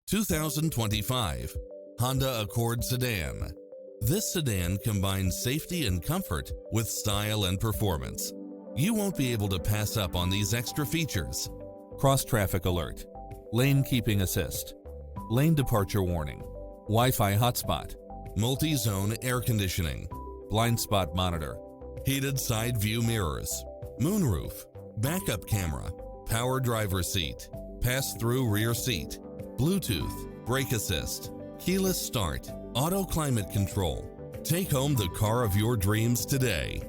2025 Honda Accord Sedan. This sedan combines safety and comfort with style and performance. You won't be able to pass up on these extra features: cross-traffic alert, lane keeping assist, lane departure warning, Wi-Fi hotspot, multi-zone air conditioning, blind spot monitor, heated side view mirrors, moonroof, backup camera, power driver seat, pass-through rear seat, Bluetooth, brake assist, keyless start, auto climate control. Take home the car of your dreams today.